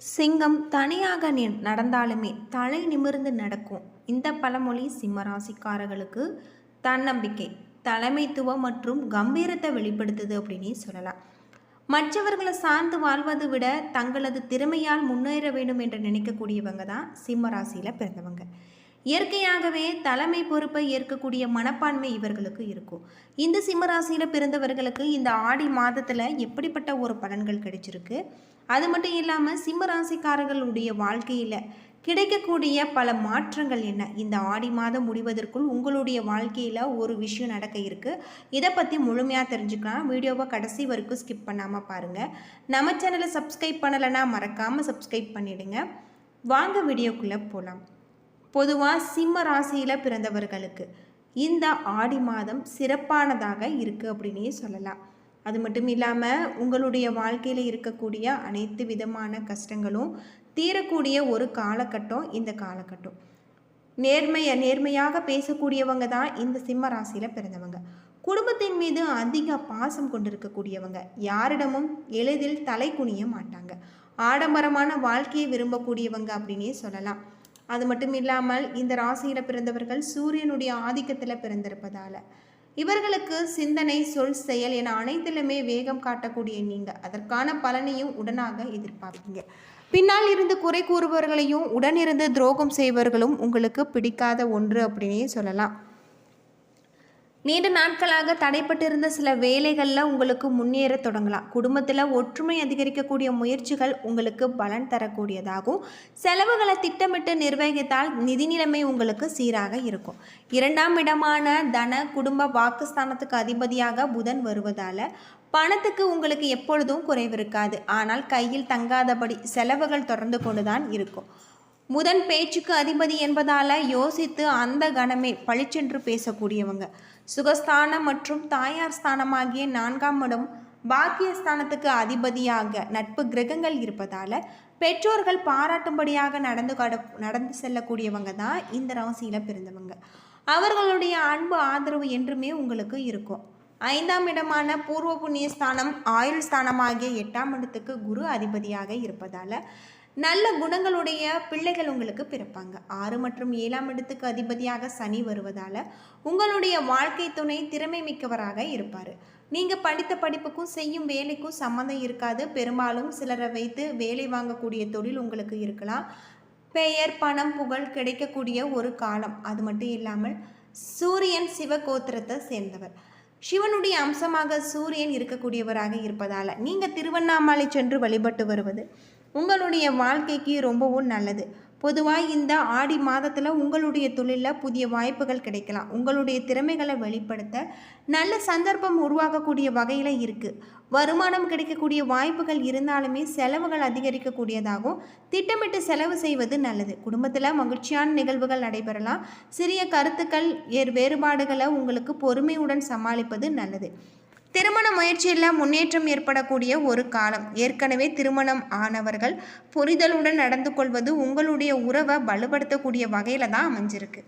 சிங்கம் தனியாக நடந்தாலுமே தலை நிமிர்ந்து நடக்கும். இந்த பழமொழி சிம்ம ராசிக்காரர்களுக்கு தன்னம்பிக்கை, தலைமைத்துவம் மற்றும் கம்பீரத்தை வெளிப்படுத்துது அப்படின்னு சொல்லலாம். மற்றவர்களை சார்ந்து வாழ்வதை விட தங்களது திறமையால் முன்னேற வேண்டும் என்று நினைக்கக்கூடியவங்க தான் சிம்ம ராசியில் பிறந்தவங்க. இயற்கையாகவே தலைமை பொறுப்பை ஏற்கக்கூடிய மனப்பான்மை இவர்களுக்கு இருக்கும். இந்த சிம்மராசியில் பிறந்தவர்களுக்கு இந்த ஆடி மாதத்தில் எப்படிப்பட்ட ஒரு பலன்கள் கிடைச்சிருக்கு, அது மட்டும் இல்லாமல் சிம்மராசிக்காரர்களுடைய வாழ்க்கையில் கிடைக்கக்கூடிய பல மாற்றங்கள் என்ன, இந்த ஆடி மாதம் முடிவதற்குள் உங்களுடைய வாழ்க்கையில் ஒரு விஷயம் நடக்க இருக்குது. இதை பற்றி முழுமையாக தெரிஞ்சுக்கலாம். வீடியோவை கடைசி வரைக்கும் ஸ்கிப் பண்ணாமல் பாருங்கள். நம்ம சேனலை சப்ஸ்கிரைப் பண்ணலைன்னா மறக்காமல் சப்ஸ்கிரைப் பண்ணிவிடுங்க. வாங்க வீடியோக்குள்ளே போகலாம். பொதுவாக சிம்ம ராசியில் பிறந்தவர்களுக்கு இந்த ஆடி மாதம் சிறப்பானதாக இருக்குது அப்படின்னே சொல்லலாம். அது மட்டும் இல்லாமல் உங்களுடைய வாழ்க்கையில் இருக்கக்கூடிய அனைத்து விதமான கஷ்டங்களும் தீரக்கூடிய ஒரு காலகட்டம் இந்த காலகட்டம். நேர்மையாக பேசக்கூடியவங்க தான் இந்த சிம்ம ராசியில் பிறந்தவங்க. குடும்பத்தின் மீது அதிக பாசம் கொண்டிருக்கக்கூடியவங்க, யாரிடமும் எளிதில் தலை குனிய மாட்டாங்க. ஆடம்பரமான வாழ்க்கையை விரும்பக்கூடியவங்க அப்படின்னே சொல்லலாம். அது மட்டும் இல்லாமல் இந்த ராசியில் பிறந்தவர்கள் சூரியனுடைய ஆதிக்கத்தில் பிறந்திருப்பதால் இவர்களுக்கு சிந்தனை, சொல், செயல் என அனைத்திலுமே வேகம் காட்டக்கூடிய நீங்கள் அதற்கான பலனையும் உடனாக எதிர்பார்ப்பீங்க. பின்னால் இருந்து குறை கூறுபவர்களையும் உடனிருந்து துரோகம் செய்வர்களும் உங்களுக்கு பிடிக்காத ஒன்று அப்படின்னே சொல்லலாம். நீண்ட நாட்களாக தடைப்பட்டிருந்த சில வேலைகளில் உங்களுக்கு முன்னேற தொடங்கலாம். குடும்பத்தில் ஒற்றுமை அதிகரிக்கக்கூடிய முயற்சிகள் உங்களுக்கு பலன் தரக்கூடியதாகும். செலவுகளை திட்டமிட்டு நிர்வகித்தால் நிதி நிலைமை உங்களுக்கு சீராக இருக்கும். 2ஆம் இடமான தன குடும்ப வாக்குஸ்தானத்துக்கு அதிபதியாக புதன் வருவதால் பணத்துக்கு உங்களுக்கு எப்பொழுதும் குறைவு இருக்காது. ஆனால் கையில் தங்காதபடி செலவுகள் தொடர்ந்து கொண்டுதான் இருக்கும். புதன் பேச்சுக்கு அதிபதி என்பதால் யோசித்து அந்த கணமே பளிச்சென்று பேசக்கூடியவங்க. சுகஸ்தானம் மற்றும் தாயார் ஸ்தானமாகிய 4ஆம் இடம் பாக்கியஸ்தானத்துக்கு அதிபதியாக நட்பு கிரகங்கள் இருப்பதால் பெற்றோர்கள் பாராட்டும்படியாக நடந்து செல்லக்கூடியவங்க தான் இந்த ராசியில் பிறந்தவங்க. அவர்களுடைய அன்பு ஆதரவு என்றுமே உங்களுக்கு இருக்கும். 5ஆம் இடமான பூர்வ புண்ணிய ஸ்தானம் ஆயுள் ஸ்தானமாகிய 8ஆம் இடத்துக்கு குரு அதிபதியாக இருப்பதால் நல்ல குணங்களுடைய பிள்ளைகள் உங்களுக்கு பிறப்பாங்க. 6 மற்றும் 7ஆம் இடத்துக்கு அதிபதியாக சனி வருவதால் உங்களுடைய வாழ்க்கை துணை திறமை மிக்கவராக இருப்பார். நீங்கள் படித்த படிப்புக்கும் செய்யும் வேலைக்கும் சம்மந்தம் இருக்காது. பெரும்பாலும் சிலரை வைத்து வேலை வாங்கக்கூடிய தொழில் உங்களுக்கு இருக்கலாம். பெயர், பணம், புகழ் கிடைக்கக்கூடிய ஒரு காலம். அது மட்டும் இல்லாமல் சூரியன் சிவகோத்திரத்தை சேர்ந்தவர். சிவனுடைய அம்சமாக சூரியன் இருக்கக்கூடியவராக இருப்பதால் நீங்கள் திருவண்ணாமலை சென்று வழிபட்டு வருவது உங்களுடைய வாழ்க்கைக்கு ரொம்பவும் நல்லது. பொதுவாக இந்த ஆடி மாதத்தில் உங்களுடைய தொழிலில் புதிய வாய்ப்புகள் கிடைக்கலாம். உங்களுடைய திறமைகளை வெளிப்படுத்த நல்ல சந்தர்ப்பம் உருவாக்கக்கூடிய வகையில் இருக்குது. வருமானம் கிடைக்கக்கூடிய வாய்ப்புகள் இருந்தாலுமே செலவுகள் அதிகரிக்கக்கூடியதாகவும் திட்டமிட்டு செலவு செய்வது நல்லது. குடும்பத்தில் மகிழ்ச்சியான நிகழ்வுகள் நடைபெறலாம். சிறிய கருத்துக்கள் வேறுபாடுகளை உங்களுக்கு பொறுமையுடன் சமாளிப்பது நல்லது. திருமண முயற்சியில் முன்னேற்றம் ஏற்படக்கூடிய ஒரு காலம். ஏற்கனவே திருமணம் ஆனவர்கள் புரிதலுடன் நடந்து கொள்வது உங்களுடைய உறவை வலுப்படுத்தக்கூடிய வகையில் தான் அமைஞ்சிருக்கு.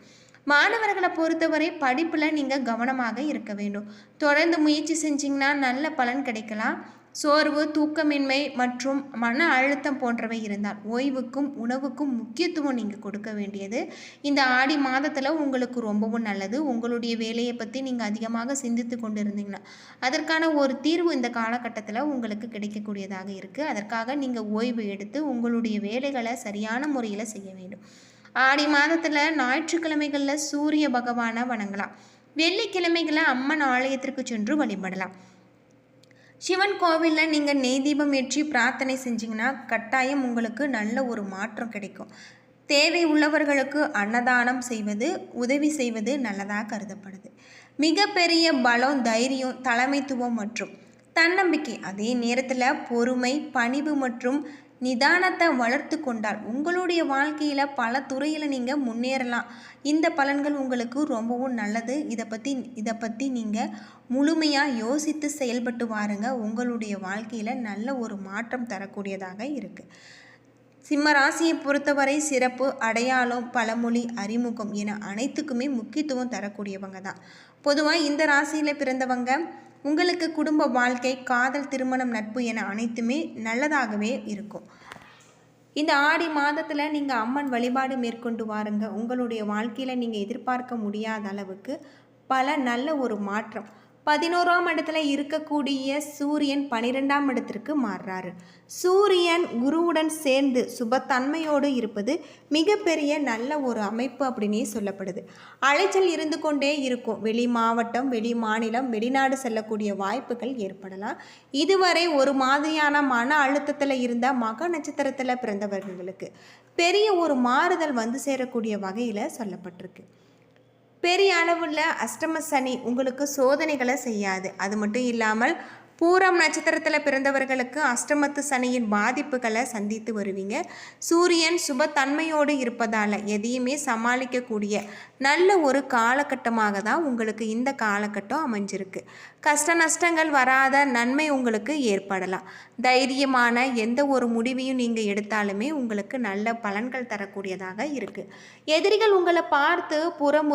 மாணவர்களை பொறுத்தவரை படிப்பில் நீங்கள் கவனமாக இருக்க வேண்டும். தொடர்ந்து முயற்சி செஞ்சிங்கன்னா நல்ல பலன் கிடைக்கலாம். சோர்வு, தூக்கமின்மை மற்றும் மன அழுத்தம் போன்றவை இருந்தால் ஓய்வுக்கும் உணவுக்கும் முக்கியத்துவம் நீங்கள் கொடுக்க வேண்டியது இந்த ஆடி மாதத்தில் உங்களுக்கு ரொம்பவும் நல்லது. உங்களுடைய வேலையை பற்றி நீங்கள் அதிகமாக சிந்தித்து கொண்டு இருந்தீங்கன்னா அதற்கான ஒரு தீர்வு இந்த காலகட்டத்தில் உங்களுக்கு கிடைக்கக்கூடியதாக இருக்குது. அதற்காக நீங்கள் ஓய்வு எடுத்து உங்களுடைய வேலைகளை சரியான முறையில் செய்ய வேண்டும். ஆடி மாதத்தில் ஞாயிற்றுக்கிழமைகளில் சூரிய பகவானை வணங்கலாம். வெள்ளிக்கிழமைகளை அம்மன் ஆலயத்திற்கு சென்று வழிபடலாம். சிவன் கோவிலில் நீங்கள் நெய் தீபம் ஏற்றி பிரார்த்தனை செஞ்சிங்கன்னா கட்டாயம் உங்களுக்கு நல்ல ஒரு மாற்றம் கிடைக்கும். தேவை உள்ளவர்களுக்கு அன்னதானம் செய்வது, உதவி செய்வது நல்லதாக கருதப்படுது. மிகப்பெரிய பலம், தைரியம், தலைமைத்துவம் மற்றும் தன்னம்பிக்கை, அதே நேரத்தில் பொறுமை, பணிவு மற்றும் நிதானத்தை வளர்த்து கொண்டால் உங்களுடைய வாழ்க்கையில் பல துறையில் நீங்கள் முன்னேறலாம். இந்த பலன்கள் உங்களுக்கு ரொம்பவும் நல்லது. இதை பற்றி நீங்கள் முழுமையாக யோசித்து செயல்பட்டு வாருங்க. உங்களுடைய வாழ்க்கையில் நல்ல ஒரு மாற்றம் தரக்கூடியதாக இருக்குது. சிம்ம ராசியை பொறுத்தவரை சிறப்பு, அடையாளம், பழமொழி, அறிமுகம் என அனைத்துக்குமே முக்கியத்துவம் தரக்கூடியவங்க தான். பொதுவாக இந்த ராசியில் பிறந்தவங்க உங்களுக்கு குடும்ப வாழ்க்கை, காதல், திருமணம், நட்பு என அனைத்துமே நல்லதாகவே இருக்கும். இந்த ஆடி மாதத்தில் நீங்கள் அம்மன் வழிபாடு மேற்கொண்டு வாருங்க. உங்களுடைய வாழ்க்கையில் நீங்கள் எதிர்பார்க்க முடியாத அளவுக்கு பல நல்ல ஒரு மாற்றம். 11ஆம் இடத்துல இருக்கக்கூடிய சூரியன் 12ஆம் இடத்திற்கு மாறுறாரு. சூரியன் குருவுடன் சேர்ந்து சுபத்தன்மையோடு இருப்பது மிகப்பெரிய நல்ல ஒரு அமைப்பு அப்படின்னே சொல்லப்படுது. அலைச்சல் இருந்து கொண்டே இருக்கும். வெளி மாவட்டம், வெளி மாநிலம், வெளிநாடு செல்லக்கூடிய வாய்ப்புகள் ஏற்படலாம். இதுவரை ஒரு மாதிரியான மன அழுத்தத்தில் இருந்த மக நட்சத்திரத்தில் பிறந்தவர்களுக்கு பெரிய ஒரு மாறுதல் வந்து சேரக்கூடிய வகையில் சொல்லப்பட்டிருக்கு. பெரிய அளவில் அஷ்டம சனி உங்களுக்கு சோதனைகளை செய்யாது. அது மட்டும் இல்லாமல் பூரம் நட்சத்திரத்தில் பிறந்தவர்களுக்கு அஷ்டமத்து சனியின் பாதிப்புகளை சந்தித்து வருவீங்க. சூரியன் சுபத்தன்மையோடு இருப்பதால் எதையுமே சமாளிக்கக்கூடிய நல்ல ஒரு காலகட்டமாக தான் உங்களுக்கு இந்த காலகட்டம் அமைஞ்சிருக்கு. கஷ்ட நஷ்டங்கள் வராத நன்மை உங்களுக்கு ஏற்படலாம். தைரியமான எந்த ஒரு முடிவையும் நீங்கள் எடுத்தாலுமே உங்களுக்கு நல்ல பலன்கள் தரக்கூடியதாக இருக்குது. எதிரிகள் உங்களை பார்த்து புறம்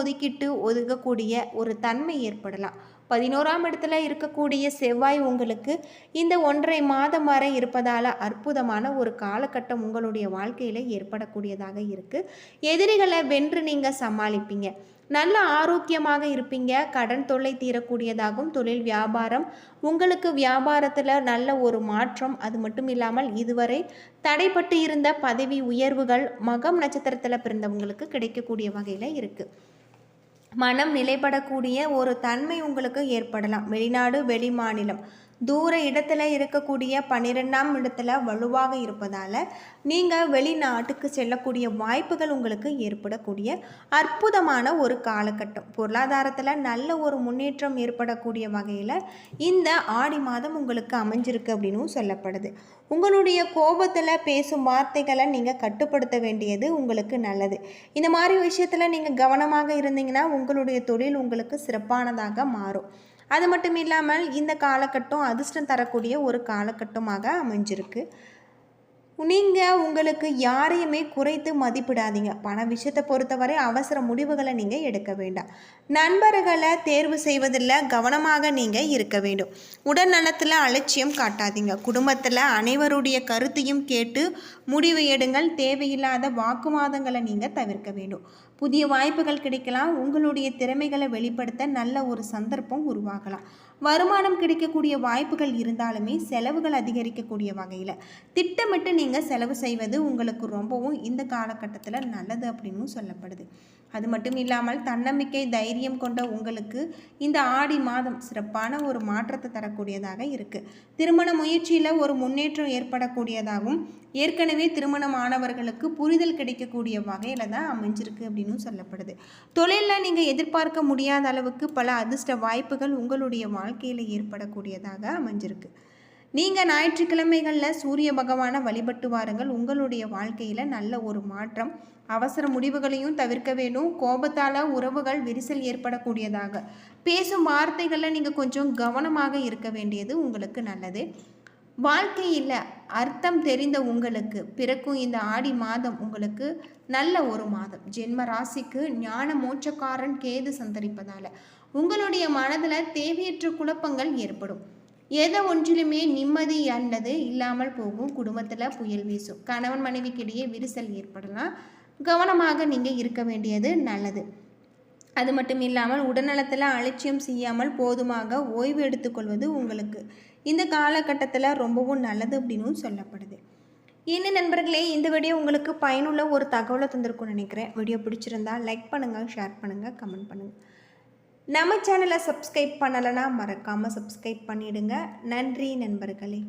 ஒதுக்கக்கூடிய ஒரு தன்மை ஏற்படலாம். 11ஆம் இடத்துல இருக்கக்கூடிய செவ்வாய் உங்களுக்கு இந்த 1.5 மாதம் வரை இருப்பதால் அற்புதமான ஒரு காலகட்டம் உங்களுடைய வாழ்க்கையில் ஏற்படக்கூடியதாக இருக்குது. எதிரிகளை வென்று நீங்கள் சமாளிப்பீங்க. நல்ல ஆரோக்கியமாக இருப்பீங்க. கடன் தொல்லை தீரக்கூடியதாகவும் தொழில் வியாபாரம் உங்களுக்கு வியாபாரத்தில் நல்ல ஒரு மாற்றம். அது மட்டும் இல்லாமல் இதுவரை தடைப்பட்டு இருந்த பதவி உயர்வுகள் மகம் நட்சத்திரத்தில் பிறந்தவங்களுக்கு கிடைக்கக்கூடிய வகையில் இருக்குது. மனம் நிலைப்படக்கூடிய ஒரு தன்மை உங்களுக்கு ஏற்படலாம். வெளிநாடு, வெளி மாநிலம், தூர இடத்துல இருக்கக்கூடிய 12ஆம் இடத்துல வலுவாக இருப்பதால் நீங்கள் வெளிநாட்டுக்கு செல்லக்கூடிய வாய்ப்புகள் உங்களுக்கு ஏற்படக்கூடிய அற்புதமான ஒரு காலகட்டம். பொருளாதாரத்தில் நல்ல ஒரு முன்னேற்றம் ஏற்படக்கூடிய வகையில் இந்த ஆடி மாதம் உங்களுக்கு அமைஞ்சிருக்கு அப்படின்னு சொல்லப்படுது. உங்களுடைய கோபத்தில் பேசும் வார்த்தைகளை நீங்கள் கட்டுப்படுத்த வேண்டியது உங்களுக்கு நல்லது. இந்த மாதிரி விஷயத்தில் நீங்கள் கவனமாக இருந்தீங்கன்னா உங்களுடைய தொழில் உங்களுக்கு சிறப்பானதாக மாறும். அது மட்டும் இல்லாமல் இந்த காலகட்டம் அதிர்ஷ்டம் தரக்கூடிய ஒரு காலகட்டமாக அமைஞ்சிருக்கு. நீங்கள் உங்களுக்கு யாரையுமே குறைத்து மதிப்பிடாதீங்க. பண விஷயத்தை பொறுத்தவரை அவசர முடிவுகளை நீங்கள் எடுக்க வேண்டாம். நண்பர்களை தேர்வு செய்வதில் கவனமாக நீங்கள் இருக்க வேண்டும். உடல் நலத்தில் அலட்சியம் காட்டாதீங்க. குடும்பத்தில் அனைவருடைய கருத்தையும் கேட்டு முடிவு எடுங்கள். தேவையில்லாத வாக்குவாதங்களை நீங்கள் தவிர்க்க வேண்டும். புதிய வாய்ப்புகள் கிடைக்கலாம். உங்களுடைய திறமைகளை வெளிப்படுத்த நல்ல ஒரு சந்தர்ப்பம் உருவாகலாம். வருமானம் கிடைக்கக்கூடிய வாய்ப்புகள் இருந்தாலுமே செலவுகள் அதிகரிக்கக்கூடிய வகையில் திட்டமிட்டு நீங்கள் செலவு செய்வது உங்களுக்கு ரொம்பவும் இந்த காலகட்டத்தில் நல்லது அப்படின்னு சொல்லப்படுது. அது மட்டும் இல்லாமல் தன்னம்பிக்கை, தைரியம் கொண்ட உங்களுக்கு இந்த ஆடி மாதம் சிறப்பான ஒரு மாற்றத்தை தரக்கூடியதாக இருக்குது. திருமண முயற்சியில் ஒரு முன்னேற்றம் ஏற்படக்கூடியதாகவும் ஏற்கனவே திருமணமானவர்களுக்கு புரிதல் கிடைக்கக்கூடிய வகையில் தான் அமைஞ்சிருக்கு அப்படின்னு சொல்லப்படுது. தொழிலில் நீங்கள் எதிர்பார்க்க முடியாத அளவுக்கு பல அதிர்ஷ்ட வாய்ப்புகள் உங்களுடைய வாழ்க்கையில் ஏற்படக்கூடியதாக அமைஞ்சிருக்கு. நீங்கள் ஞாயிற்றுக்கிழமைகளில் சூரிய பகவானை வழிபட்டு வாருங்கள். உங்களுடைய வாழ்க்கையில் நல்ல ஒரு மாற்றம். அவசர முடிவுகளையும் தவிர்க்க வேண்டும். கோபத்தால் உறவுகள் விரிசல் ஏற்படக்கூடியதாக பேசும் வார்த்தைகளில் நீங்கள் கொஞ்சம் கவனமாக இருக்க வேண்டியது உங்களுக்கு நல்லது. வாழ்க்கையில் அர்த்தம் தெரிந்த உங்களுக்கு பிறக்கும் இந்த ஆடி மாதம் உங்களுக்கு நல்ல ஒரு மாதம். ஜென்ம ராசிக்கு ஞான மோட்சக்காரன் கேது சந்தரிப்பதால் உங்களுடைய மனதில் தேவையற்ற குழப்பங்கள் ஏற்படும். எதை ஒன்றிலுமே நிம்மதி அல்லது இல்லாமல் போகும். குடும்பத்தில் புயல் வீசும். கணவன் மனைவிக்கிடையே விரிசல் ஏற்படலாம். கவனமாக நீங்கள் இருக்க வேண்டியது நல்லது. அது மட்டும் இல்லாமல் உடல்நலத்தில் அலட்சியம் செய்யாமல் போதுமாக ஓய்வு எடுத்துக்கொள்வது உங்களுக்கு இந்த காலகட்டத்தில் ரொம்பவும் நல்லது அப்படின்னு சொல்லப்படுது. என்ன நண்பர்களே, இந்த வீடியோ உங்களுக்கு பயனுள்ள ஒரு தகவலை தந்திருக்கும்னு நினைக்கிறேன். வீடியோ பிடிச்சிருந்தா லைக் பண்ணுங்கள், ஷேர் பண்ணுங்கள், கமெண்ட் பண்ணுங்கள். நம்ம சேனலை சப்ஸ்கிரைப் பண்ணலைன்னா மறக்காமல் சப்ஸ்கிரைப் பண்ணிவிடுங்க. நன்றி நண்பர்களே.